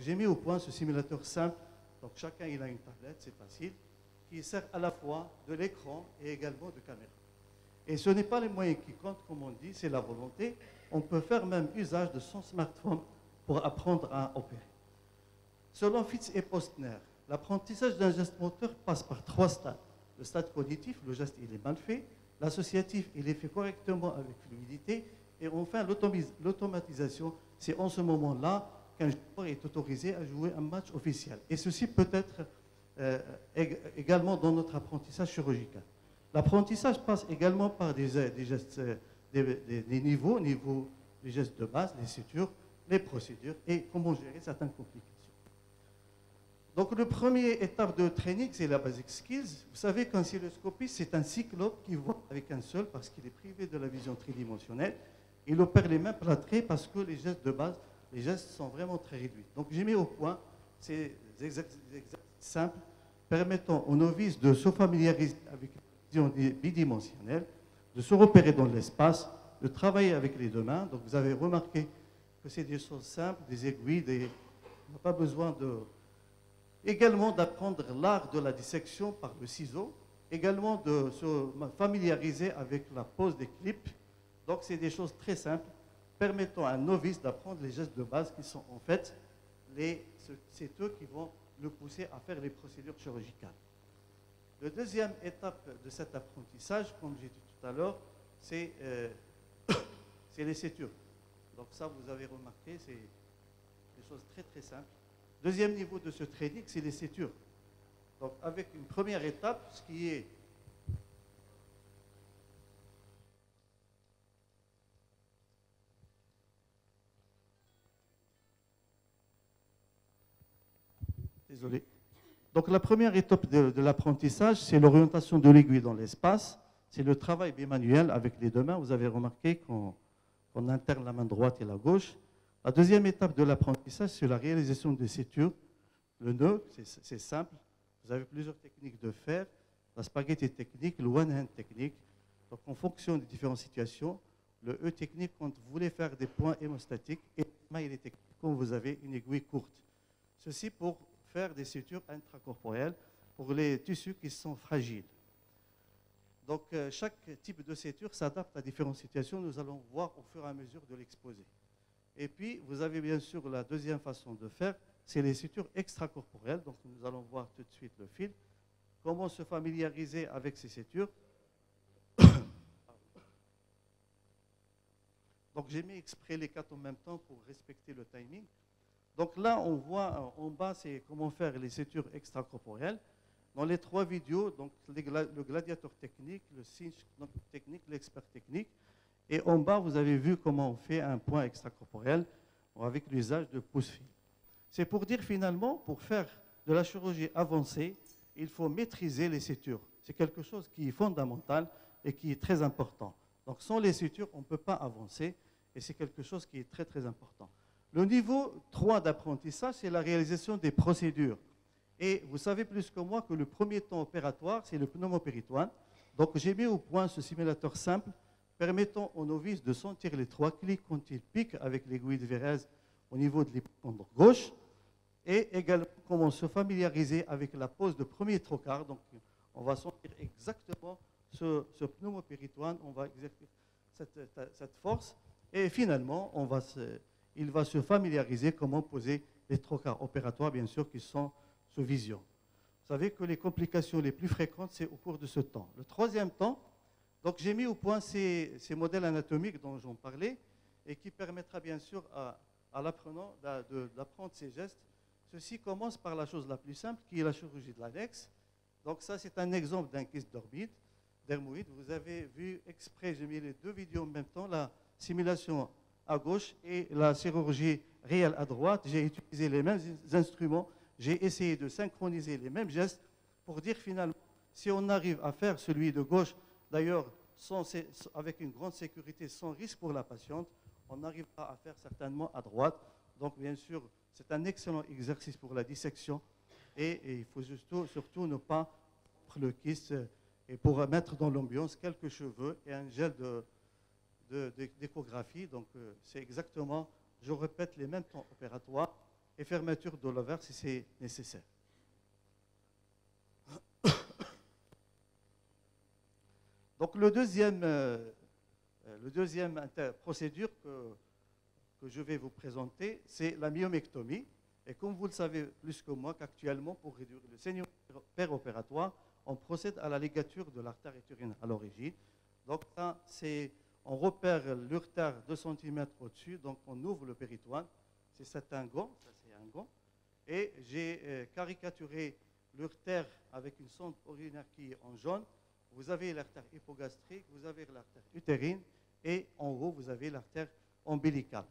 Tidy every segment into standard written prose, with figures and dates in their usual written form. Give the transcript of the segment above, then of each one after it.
j'ai mis au point ce simulateur simple. Donc chacun il a une tablette, c'est facile, qui sert à la fois de l'écran et également de caméra. Et ce n'est pas les moyens qui comptent, comme on dit, c'est la volonté. On peut faire même usage de son smartphone pour apprendre à opérer. Selon Fitz et Postner, l'apprentissage d'un geste moteur passe par 3 stades. Le stade cognitif, le geste il est mal fait. L'associatif, il est fait correctement avec fluidité. Et enfin, l'automatisation, c'est en ce moment-là qu'un joueur est autorisé à jouer un match officiel. Et ceci peut être également dans notre apprentissage chirurgical. L'apprentissage passe également par des gestes, des niveaux, des gestes de base, les sutures, les procédures et comment gérer certaines complications. Donc, le premier étape de training, c'est la basic skills. Vous savez qu'un oscilloscopiste, c'est un cyclope qui voit avec un seul parce qu'il est privé de la vision tridimensionnelle. Il opère les mains plâtrées parce que les gestes de base, les gestes sont vraiment très réduits. Donc, j'ai mis au point ces exercices simples permettant aux novices de se familiariser avec la vision bidimensionnelle, de se repérer dans l'espace, de travailler avec les deux mains. Donc, vous avez remarqué que c'est des choses simples, des aiguilles, on n'a pas besoin de... Également d'apprendre l'art de la dissection par le ciseau, également de se familiariser avec la pose des clips. Donc c'est des choses très simples permettant à un novice d'apprendre les gestes de base qui sont en fait, c'est eux qui vont le pousser à faire les procédures chirurgicales. La deuxième étape de cet apprentissage, comme j'ai dit tout à l'heure, c'est les sutures. Donc ça, vous avez remarqué, c'est des choses très très simples. Deuxième niveau de ce training, c'est les sutures. Donc, avec une première étape, ce qui est désolé. Donc, la première étape de l'apprentissage, c'est l'orientation de l'aiguille dans l'espace. C'est le travail bimanuel avec les deux mains. Vous avez remarqué qu'on interne la main droite et la gauche. La deuxième étape de l'apprentissage, c'est la réalisation des sutures. Le nœud, c'est simple. Vous avez plusieurs techniques de faire. La spaghetti technique, le one-hand technique. Donc, en fonction des différentes situations, le E technique, quand vous voulez faire des points hémostatiques, et le smiley technique, quand vous avez une aiguille courte. Ceci pour faire des sutures intracorporelles pour les tissus qui sont fragiles. Donc, chaque type de suture s'adapte à différentes situations. Nous allons voir au fur et à mesure de l'exposé. Et puis, vous avez bien sûr la deuxième façon de faire, c'est les sutures extracorporelles. Donc, nous allons voir tout de suite le film. Comment se familiariser avec ces sutures. Donc, j'ai mis exprès les 4 en même temps pour respecter le timing. Donc là, on voit en bas, c'est comment faire les sutures extracorporelles. Dans les 3 vidéos, donc le gladiateur technique, le cinch technique, l'expert technique. Et en bas, vous avez vu comment on fait un point extracorporel avec l'usage de pouce-fil. C'est pour dire finalement, pour faire de la chirurgie avancée, il faut maîtriser les sutures. C'est quelque chose qui est fondamental et qui est très important. Donc sans les sutures, on ne peut pas avancer et c'est quelque chose qui est très très important. Le niveau 3 d'apprentissage, c'est la réalisation des procédures. Et vous savez plus que moi que le premier temps opératoire, c'est le pneumopéritoine. Donc j'ai mis au point ce simulateur simple permettant aux novices de sentir les 3 clics quand ils piquent avec l'aiguille de Vérèse au niveau de l'hypocondre gauche et également comment se familiariser avec la pose de premier trocar. Donc on va sentir exactement ce pneumopéritoine, on va exercer cette force et finalement il va se familiariser comment poser les trocars opératoires, bien sûr, qui sont sous vision. Vous savez que les complications les plus fréquentes, c'est au cours de ce temps. Le troisième temps, donc j'ai mis au point ces modèles anatomiques dont j'en parlais et qui permettra bien sûr à l'apprenant d'apprendre ces gestes. Ceci commence par la chose la plus simple qui est la chirurgie de l'index. Donc ça c'est un exemple d'un kyste dermoïde. Vous avez vu exprès, j'ai mis les 2 vidéos en même temps, la simulation à gauche et la chirurgie réelle à droite. J'ai utilisé les mêmes instruments, j'ai essayé de synchroniser les mêmes gestes pour dire finalement si on arrive à faire celui de gauche, d'ailleurs avec une grande sécurité, sans risque pour la patiente, on arrivera à faire certainement à droite. Donc bien sûr, c'est un excellent exercice pour la dissection et il faut surtout ne pas prendre le kyste et pour mettre dans l'ambiance quelques cheveux et un gel d'échographie. Donc c'est exactement, je répète, les mêmes temps opératoires et fermeture de l'ovaire si c'est nécessaire. Donc le deuxième procédure que je vais vous présenter, c'est la myomectomie. Et comme vous le savez plus que moi, qu'actuellement, pour réduire le saignement péropératoire, on procède à la ligature de l'artère utérine à l'origine. Donc là, on repère l'urtère 2 cm au-dessus, donc on ouvre le péritoine. C'est un gant, ça c'est un gant. Et j'ai caricaturé l'urtère avec une sonde urinaire qui est en jaune. Vous avez l'artère hypogastrique, vous avez l'artère utérine, et en haut, vous avez l'artère ombilicale.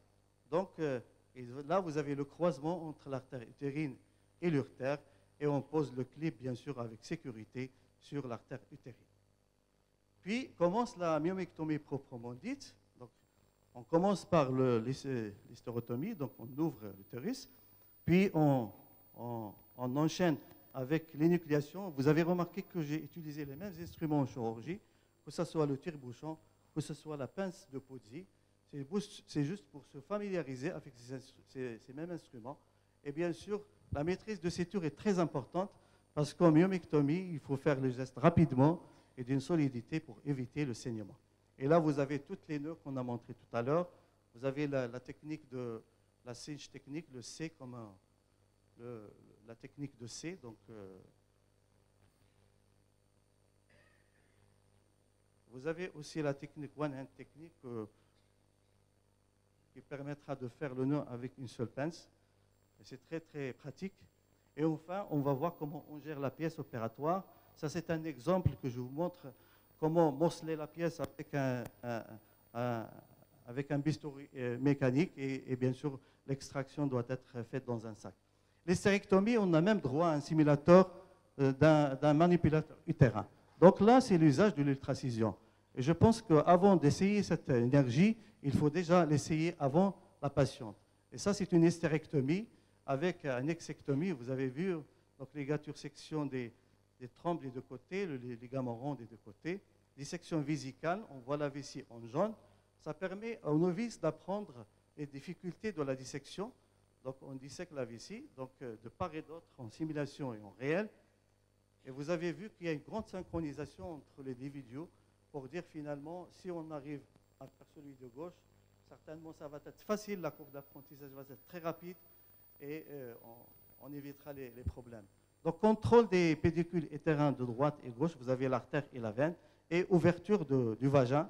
Donc là, vous avez le croisement entre l'artère utérine et l'urtère, et on pose le clip, bien sûr, avec sécurité sur l'artère utérine. Puis commence la myomectomie proprement dite. Donc, on commence par l'hystérotomie, donc on ouvre l'utérus, puis on enchaîne avec l'énucléation. Vous avez remarqué que j'ai utilisé les mêmes instruments en chirurgie, que ce soit le tire-bouchon, que ce soit la pince de Pozzi. C'est juste pour se familiariser avec ces mêmes instruments. Et bien sûr, la maîtrise de suture est très importante parce qu'en myomectomie, il faut faire les gestes rapidement et d'une solidité pour éviter le saignement. Et là, vous avez toutes les nœuds qu'on a montrées tout à l'heure. Vous avez la technique de la Sage technique, le C comme la technique de C. Donc, vous avez aussi la technique One Hand technique qui permettra de faire le nœud avec une seule pince. C'est très, très pratique. Et enfin, on va voir comment on gère la pièce opératoire. Ça, c'est un exemple que je vous montre comment morceler la pièce avec un bistouri mécanique. Et bien sûr, l'extraction doit être faite dans un sac. L'hystérectomie, on a même droit à un simulateur d'un manipulateur utérin. Donc là, c'est l'usage de l'ultracision. Et je pense qu'avant d'essayer cette énergie, il faut déjà l'essayer avant la patiente. Et ça, c'est une hystérectomie avec une exectomie. Vous avez vu donc, les ligature-section des trompes des deux côtés, les ligaments ronds des deux côtés. Dissection vésicale, on voit la vessie en jaune. Ça permet aux novices d'apprendre les difficultés de la dissection. Donc, on dissèque la vessie, donc de part et d'autre, en simulation et en réel. Et vous avez vu qu'il y a une grande synchronisation entre les deux vidéos pour dire finalement, si on arrive à faire celui de gauche, certainement ça va être facile, la courbe d'apprentissage va être très rapide et on évitera les problèmes. Donc, contrôle des pédicules utérins de droite et gauche, vous avez l'artère et la veine, et ouverture du vagin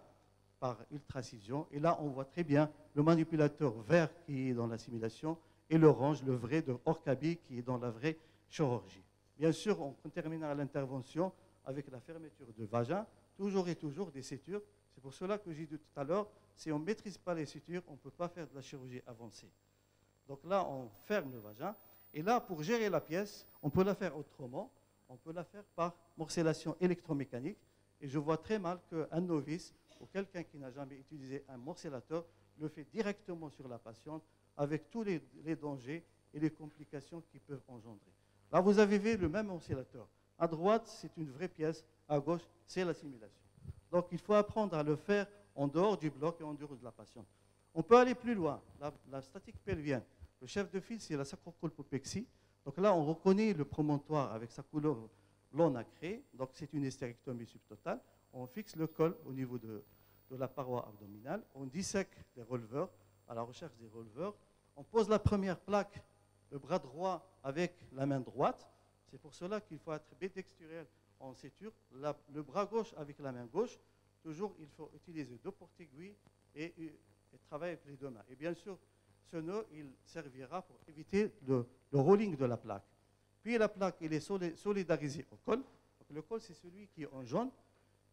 par ultracision. Et là, on voit très bien le manipulateur vert qui est dans la simulation et l'orange, le vrai de Orkabi, qui est dans la vraie chirurgie. Bien sûr, on terminera l'intervention avec la fermeture du vagin, toujours et toujours des sutures. C'est pour cela que j'ai dit tout à l'heure, si on ne maîtrise pas les sutures, on ne peut pas faire de la chirurgie avancée. Donc là, on ferme le vagin. Et là, pour gérer la pièce, on peut la faire autrement. On peut la faire par morcellation électromécanique. Et je vois très mal qu'un novice ou quelqu'un qui n'a jamais utilisé un morcellateur le fait directement sur la patiente avec tous les dangers et les complications qui peuvent engendrer. Là, vous avez vu le même morcellateur. À droite, c'est une vraie pièce. À gauche, c'est la simulation. Donc, il faut apprendre à le faire en dehors du bloc et en dehors de la patiente. On peut aller plus loin. La statique pelvienne. Le chef de file, c'est la sacrocolpopexie. Donc là, on reconnaît le promontoire avec sa couleur bleu nacré. Donc, c'est une hystérectomie subtotale. On fixe le col au niveau de la paroi abdominale. On dissèque les releveurs à la recherche des releveurs. On pose la première plaque, le bras droit avec la main droite. C'est pour cela qu'il faut être bidexturiel en suture. Le bras gauche avec la main gauche. Toujours, il faut utiliser deux porte-aiguilles et travailler avec les deux mains. Et bien sûr, ce nœud, il servira pour éviter le rolling de la plaque. Puis la plaque, elle est solidarisée au col. Donc, le col, c'est celui qui est en jaune.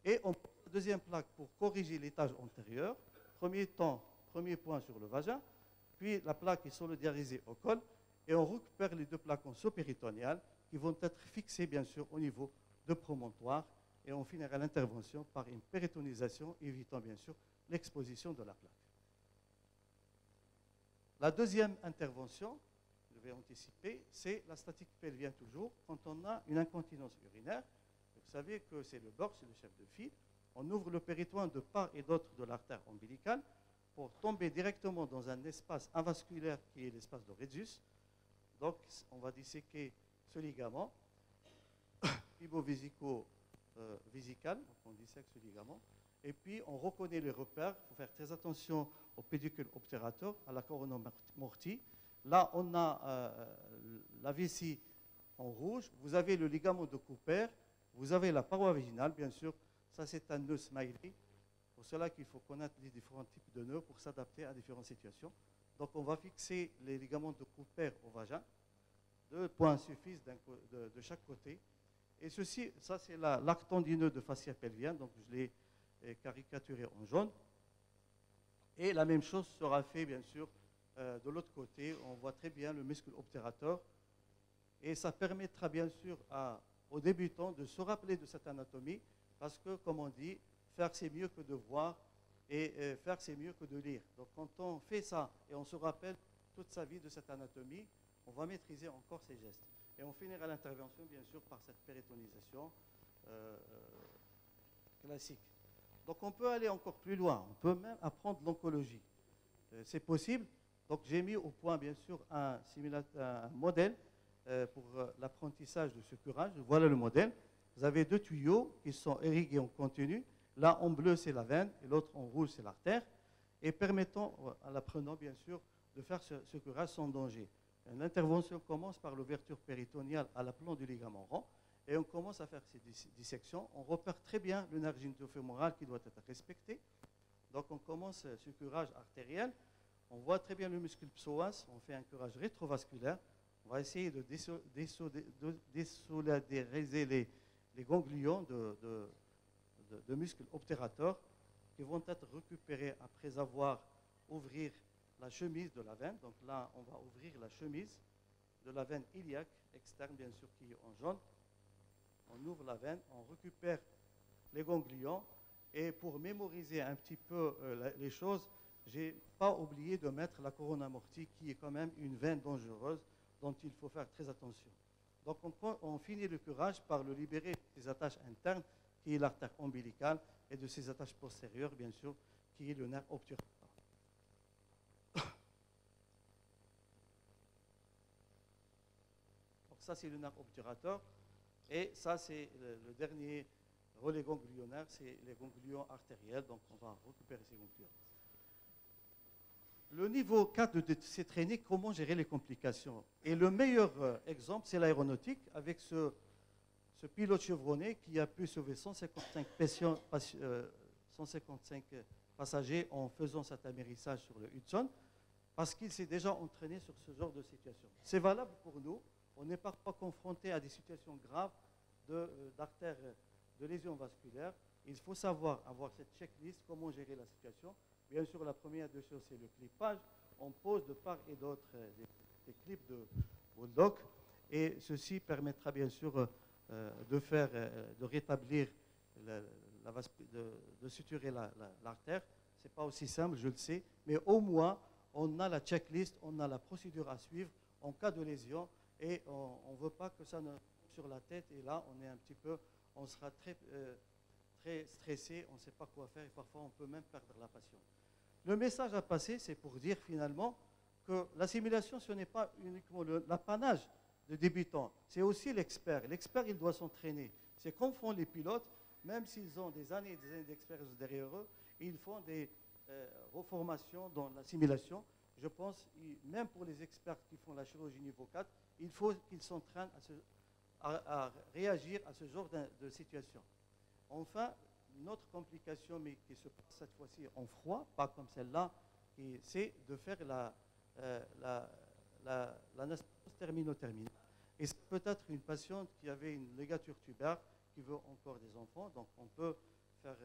Et on pose la deuxième plaque pour corriger l'étage antérieur. Premier point sur le vagin. Puis la plaque est solidarisée au col. Et on récupère les deux plaques en sous-péritoniales qui vont être fixées, bien sûr, au niveau de promontoire. Et on finira l'intervention par une péritonisation, évitant, bien sûr, l'exposition de la plaque. La deuxième intervention, je vais anticiper, c'est la statique pelvienne toujours, quand on a une incontinence urinaire. Vous savez que c'est le BORS, c'est le chef de file. On ouvre le péritoine de part et d'autre de l'artère ombilicale pour tomber directement dans un espace avasculaire qui est l'espace de Retzus. Donc, on va disséquer ce ligament fibo-vésico-vésical, donc on dissèque ce ligament, et puis on reconnaît les repères. Il faut faire très attention au pédicule obturator, à la corona morti. Là, on a la vessie en rouge, vous avez le ligament de Cooper, vous avez la paroi vaginale, bien sûr, ça c'est un nœud Smiley. Pour cela qu'il faut connaître les différents types de nœuds pour s'adapter à différentes situations. Donc on va fixer les ligaments de Cooper au vagin. 2 points suffisent de chaque côté. Et ceci, ça c'est l'arc tendineux de fascia pelvien, donc je l'ai caricaturé en jaune. Et la même chose sera fait bien sûr de l'autre côté. On voit très bien le muscle obturator. Et ça permettra bien sûr aux débutants de se rappeler de cette anatomie, parce que, comme on dit, faire c'est mieux que de voir et faire c'est mieux que de lire. Donc quand on fait ça et on se rappelle toute sa vie de cette anatomie, on va maîtriser encore ces gestes. Et on finira l'intervention bien sûr par cette péritonisation classique. Donc on peut aller encore plus loin, on peut même apprendre l'oncologie. C'est possible. Donc j'ai mis au point bien sûr un modèle pour l'apprentissage de ce curage. Voilà le modèle. Vous avez 2 tuyaux qui sont irrigués en continu. Là, en bleu, c'est la veine, et l'autre en rouge, c'est l'artère, et permettant à l'apprenant, bien sûr, de faire ce curage sans danger. L'intervention commence par l'ouverture péritoniale à l'aplomb du ligament rond, et on commence à faire ces dissections. On repère très bien le nerf gynécofémoral qui doit être respecté. Donc, on commence ce curage artériel. On voit très bien le muscle psoas. On fait un curage rétrovasculaire. On va essayer de désolidariser les ganglions de muscles obturateurs qui vont être récupérés après avoir ouvert la chemise de la veine. Donc là, on va ouvrir la chemise de la veine iliaque externe, bien sûr, qui est en jaune. On ouvre la veine, on récupère les ganglions. Et pour mémoriser un petit peu les choses, je n'ai pas oublié de mettre la corona morti, qui est quand même une veine dangereuse dont il faut faire très attention. Donc on finit le curage par le libérer des attaches internes, qui est l'artère ombilicale, et de ses attaches postérieures, bien sûr, qui est le nerf obturator. Donc ça, c'est le nerf obturator. Et ça, c'est le dernier relais ganglionnaire, c'est les ganglions artériels. Donc on va récupérer ces ganglions. Le niveau 4 de ces traînées, comment gérer les complications. Et le meilleur exemple, c'est l'aéronautique, avec ce pilote chevronné qui a pu sauver 155 passagers en faisant cet amérissage sur le Hudson, parce qu'il s'est déjà entraîné sur ce genre de situation. C'est valable pour nous. On n'est pas confronté à des situations graves d'artères, de lésions vasculaires. Il faut savoir avoir cette checklist, comment gérer la situation. Bien sûr, la première des choses, c'est le clippage. On pose de part et d'autre des clips de Bulldog. Et ceci permettra bien sûr de rétablir, de suturer l'artère. Ce n'est pas aussi simple, je le sais. Mais au moins, on a la checklist, on a la procédure à suivre en cas de lésion. Et on ne veut pas que ça ne sur la tête. Et là, on sera très stressé, on ne sait pas quoi faire. Et parfois, on peut même perdre la patiente. Le message à passer, c'est pour dire finalement que l'assimilation, ce n'est pas uniquement l'apanage de débutants, c'est aussi l'expert. L'expert, il doit s'entraîner. C'est comme font les pilotes, même s'ils ont des années et des années d'expérience derrière eux, ils font des reformations dans l'assimilation. Je pense, même pour les experts qui font la chirurgie niveau 4, il faut qu'ils s'entraînent à réagir à ce genre de situation. Enfin, une autre complication, mais qui se passe cette fois-ci en froid, pas comme celle-là, c'est de faire l'anastomose termino-terminale. Et c'est peut-être une patiente qui avait une ligature tubaire, qui veut encore des enfants, donc on peut faire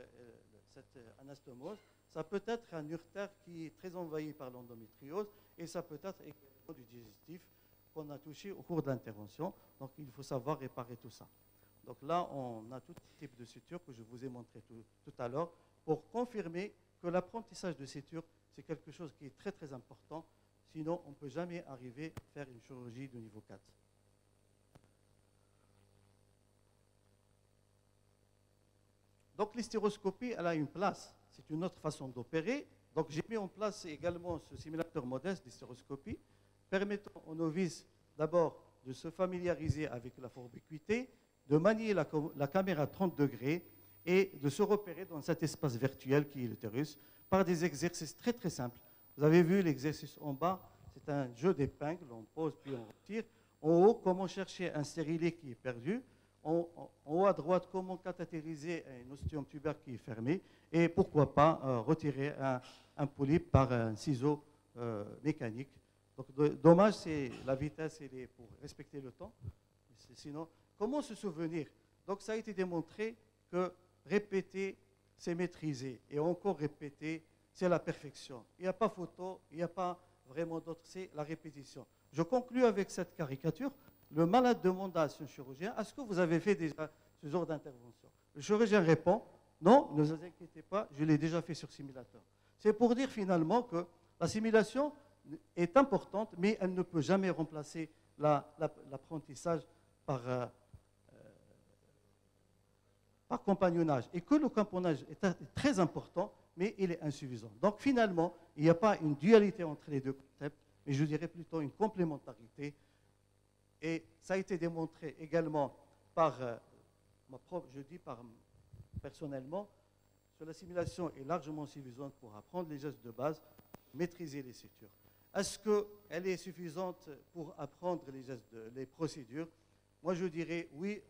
cette anastomose. Ça peut être un urtère qui est très envahi par l'endométriose, et ça peut être également du digestif qu'on a touché au cours de l'intervention. Donc il faut savoir réparer tout ça. Donc là, on a tout type de suture que je vous ai montré tout à l'heure pour confirmer que l'apprentissage de suture, c'est quelque chose qui est très très important. Sinon, on ne peut jamais arriver à faire une chirurgie de niveau 4. Donc l'hystéroscopie, elle a une place. C'est une autre façon d'opérer. Donc j'ai mis en place également ce simulateur modeste d'hystéroscopie, permettant aux novices d'abord de se familiariser avec la forbicuité, de manier la caméra 30 degrés et de se repérer dans cet espace virtuel qui est l'utérus par des exercices très très simples. Vous avez vu l'exercice en bas, c'est un jeu d'épingles, on pose puis on retire. En haut, comment chercher un stérilet qui est perdu. En haut à droite, comment cathétériser un ostéum tubaire qui est fermé. Et pourquoi pas retirer un polype par un ciseau mécanique. Donc, dommage, c'est la vitesse, elle est pour respecter le temps. Sinon, comment se souvenir? Donc, ça a été démontré que répéter, c'est maîtriser. Et encore répéter, c'est la perfection. Il n'y a pas photo, il n'y a pas vraiment d'autre, c'est la répétition. Je conclus avec cette caricature. Le malade demande à son chirurgien, est-ce que vous avez fait déjà ce genre d'intervention? Le chirurgien répond, non, ne vous inquiétez pas, je l'ai déjà fait sur simulateur. C'est pour dire finalement que la simulation est importante, mais elle ne peut jamais remplacer l'apprentissage par compagnonnage. Et que le compagnonnage est très important, mais il est insuffisant. Donc finalement, il n'y a pas une dualité entre les deux concepts, mais je dirais plutôt une complémentarité. Et ça a été démontré également par personnellement, que la simulation est largement suffisante pour apprendre les gestes de base, maîtriser les sutures. Est-ce qu'elle est suffisante pour apprendre les procédures? Moi, je dirais oui,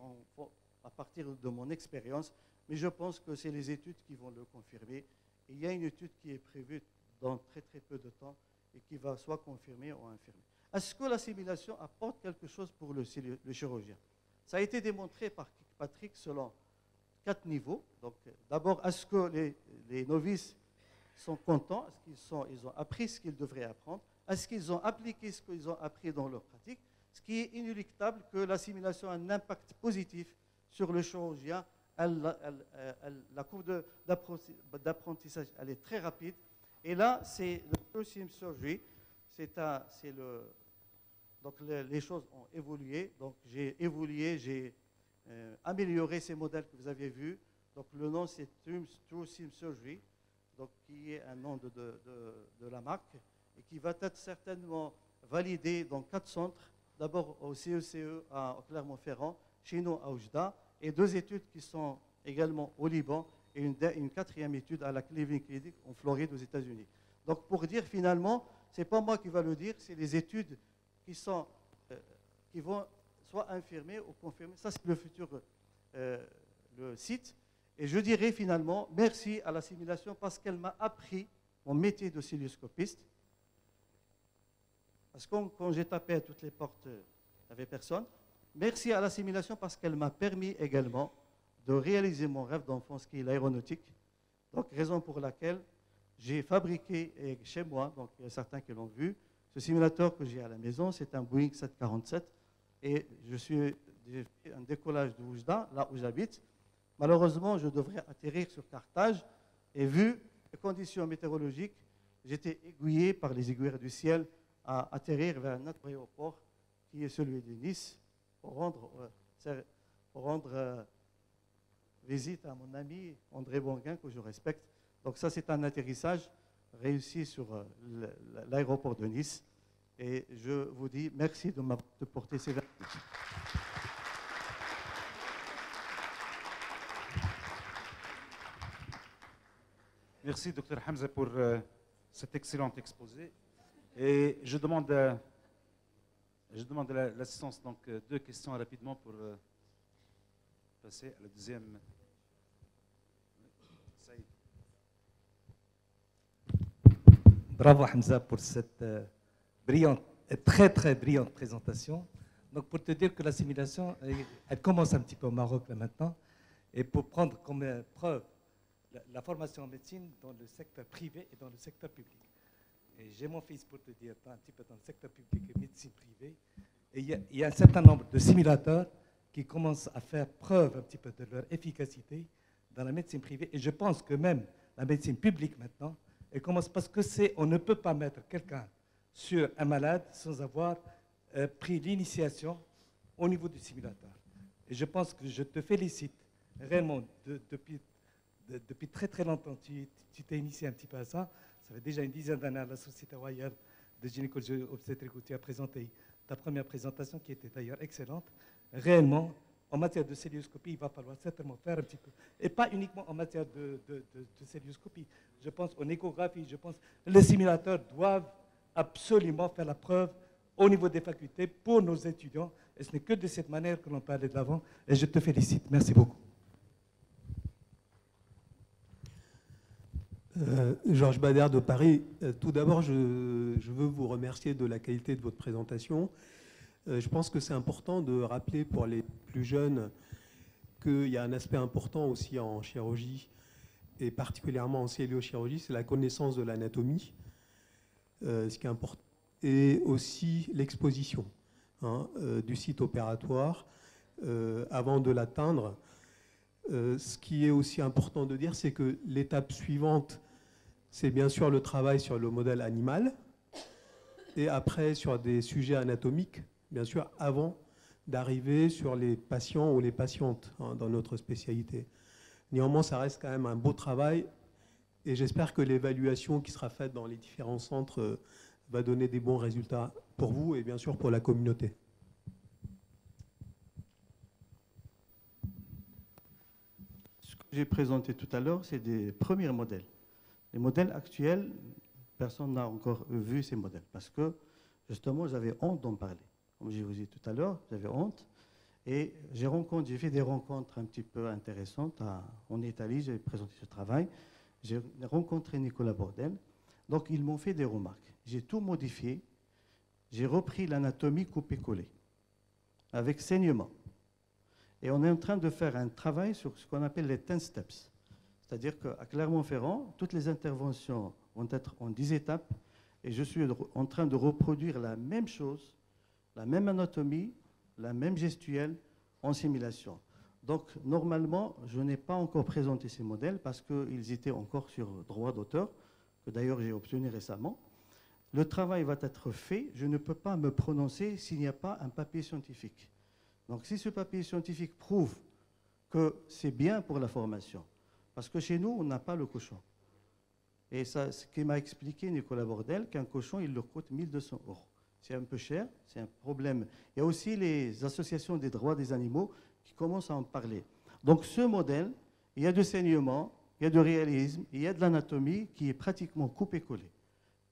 à partir de mon expérience, mais je pense que c'est les études qui vont le confirmer. Et il y a une étude qui est prévue dans très très peu de temps et qui va soit confirmer ou infirmer. Est-ce que la simulation apporte quelque chose pour le chirurgien? Ça a été démontré par Patrick selon 4 niveaux. Donc, d'abord, est-ce que les novices sont contents? Est-ce qu'ils ont appris ce qu'ils devraient apprendre? Est-ce qu'ils ont appliqué ce qu'ils ont appris dans leur pratique? Ce qui est inéluctable que la simulation a un impact positif sur le chirurgien. La courbe d'apprentissage, elle est très rapide. Et là, c'est le True Surgery. Donc, les choses ont évolué. Donc, j'ai évolué, j'ai amélioré ces modèles que vous avez vus. Donc, le nom, c'est True Surgery, donc, qui est un nom de la marque et qui va être certainement validé dans 4 centres. D'abord au CECE à Clermont-Ferrand, chez nous à Oujda, et 2 études qui sont également au Liban et une 4e étude à la Cleveland Clinic en Floride aux États-Unis. Donc, pour dire finalement, ce n'est pas moi qui va le dire, c'est les études qui vont soit infirmer ou confirmer. Ça, c'est le futur le site. Et je dirais finalement, merci à la simulation parce qu'elle m'a appris mon métier de cilioscopiste. Parce que quand j'ai tapé à toutes les portes, il n'y avait personne. Merci à la simulation parce qu'elle m'a permis également de réaliser mon rêve d'enfance qui est l'aéronautique. Donc, raison pour laquelle j'ai fabriqué chez moi, donc il y a certains qui l'ont vu, ce simulateur que j'ai à la maison, c'est un Boeing 747 et j'ai fait un décollage de Oujda, là où j'habite. Malheureusement, je devrais atterrir sur Carthage et vu les conditions météorologiques, j'étais aiguillé par les aiguilleurs du ciel à atterrir vers un autre aéroport qui est celui de Nice pour rendre visite à mon ami André Bonguin, que je respecte. Donc ça, c'est un atterrissage réussi sur l'aéroport de Nice. Et je vous dis merci de m'apporter ces vertus. Merci, Dr Hamza, pour cet excellent exposé. Et je demande l'assistance, donc 2 questions rapidement pour passer à la deuxième. Bravo Hamza pour cette brillante, très très brillante présentation. Donc pour te dire que la simulation, elle commence un petit peu au Maroc là maintenant, et pour prendre comme preuve la formation en médecine dans le secteur privé et dans le secteur public. Et j'ai mon fils pour te dire, un petit peu dans le secteur public et médecine privée, et il y a un certain nombre de simulateurs qui commencent à faire preuve un petit peu de leur efficacité dans la médecine privée, et je pense que même la médecine publique maintenant, elle commence parce que on ne peut pas mettre quelqu'un sur un malade sans avoir pris l'initiation au niveau du simulateur. Et je pense que je te félicite réellement depuis très très longtemps. Tu t'es initié un petit peu à ça. Ça fait déjà une dizaine d'années à la Société royale de gynécologie obstétrique où tu as présenté ta première présentation qui était d'ailleurs excellente. Réellement, en matière de célioscopie, il va falloir certainement faire un petit peu. Et pas uniquement en matière de célioscopie. Je pense en échographie, je pense que les simulateurs doivent absolument faire la preuve au niveau des facultés pour nos étudiants. Et ce n'est que de cette manière que l'on peut aller de l'avant. Et je te félicite. Merci beaucoup. Georges Bader de Paris. Tout d'abord, je veux vous remercier de la qualité de votre présentation. Je pense que c'est important de rappeler pour les plus jeunes qu'il y a un aspect important aussi en chirurgie, et particulièrement en celluliochirurgie, c'est la connaissance de l'anatomie, ce qui est important, et aussi l'exposition du site opératoire avant de l'atteindre. Ce qui est aussi important de dire, c'est que l'étape suivante, c'est bien sûr le travail sur le modèle animal, et après sur des sujets anatomiques, bien sûr, avant d'arriver sur les patients ou les patientes dans notre spécialité. Néanmoins, ça reste quand même un beau travail, et j'espère que l'évaluation qui sera faite dans les différents centres va donner des bons résultats pour vous et bien sûr pour la communauté. Ce que j'ai présenté tout à l'heure, c'est des premiers modèles. Les modèles actuels, personne n'a encore vu ces modèles parce que justement, j'avais honte d'en parler. Comme je vous ai dit tout à l'heure, j'avais honte. Et j'ai fait des rencontres un petit peu intéressantes en Italie. J'ai présenté ce travail. J'ai rencontré Nicolas Bordel. Donc, ils m'ont fait des remarques. J'ai tout modifié. J'ai repris l'anatomie coupé-collé avec saignement. Et on est en train de faire un travail sur ce qu'on appelle les 10 steps. C'est-à-dire qu'à Clermont-Ferrand, toutes les interventions vont être en 10 étapes. Et je suis en train de reproduire la même chose, la même anatomie, la même gestuelle en simulation. Donc, normalement, je n'ai pas encore présenté ces modèles parce qu'ils étaient encore sur droit d'auteur, que d'ailleurs j'ai obtenu récemment. Le travail va être fait. Je ne peux pas me prononcer s'il n'y a pas un papier scientifique. Donc, si ce papier scientifique prouve que c'est bien pour la formation, parce que chez nous, on n'a pas le cochon. Et ça, ce qui m'a expliqué Nicolas Bordel, qu'un cochon, il leur coûte 1 200 €. C'est un peu cher, c'est un problème. Il y a aussi les associations des droits des animaux qui commencent à en parler. Donc ce modèle, il y a du saignement, il y a du réalisme, il y a de l'anatomie qui est pratiquement coupé-collé.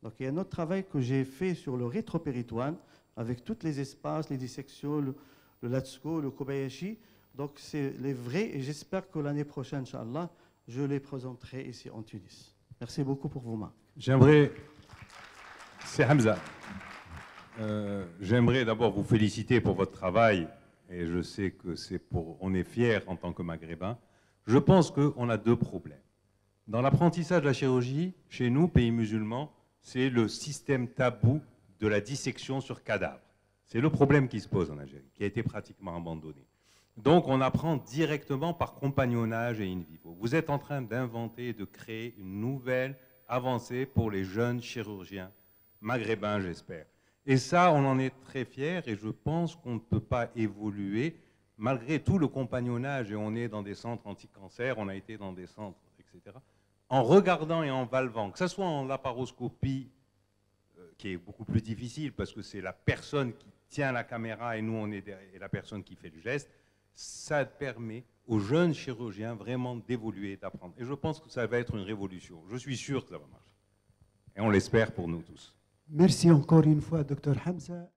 Donc il y a un autre travail que j'ai fait sur le rétropéritoine, avec tous les espaces, les dissections, le Latsuko, le Kobayashi. Donc c'est les vrais, et j'espère que l'année prochaine, Inch'Allah, je les présenterai ici en Tunis. Merci beaucoup pour vos mains. J'aimerais, c'est Hamza. J'aimerais d'abord vous féliciter pour votre travail, et je sais que on est fiers en tant que Maghrébins. Je pense qu'on a deux problèmes. Dans l'apprentissage de la chirurgie, chez nous, pays musulmans, c'est le système tabou de la dissection sur cadavre. C'est le problème qui se pose en Algérie, qui a été pratiquement abandonné. Donc on apprend directement par compagnonnage et in vivo. Vous êtes en train d'inventer et de créer une nouvelle avancée pour les jeunes chirurgiens maghrébins, j'espère. Et ça, on en est très fiers, et je pense qu'on ne peut pas évoluer malgré tout le compagnonnage, et on est dans des centres anti-cancer, on a été dans des centres, etc., en regardant et en valvant, que ce soit en laparoscopie, qui est beaucoup plus difficile parce que c'est la personne qui tient la caméra et nous, on est derrière, et la personne qui fait le geste, ça permet aux jeunes chirurgiens vraiment d'évoluer, d'apprendre. Et je pense que ça va être une révolution. Je suis sûr que ça va marcher. Et on l'espère pour nous tous. Merci encore une fois, Dr Hamza.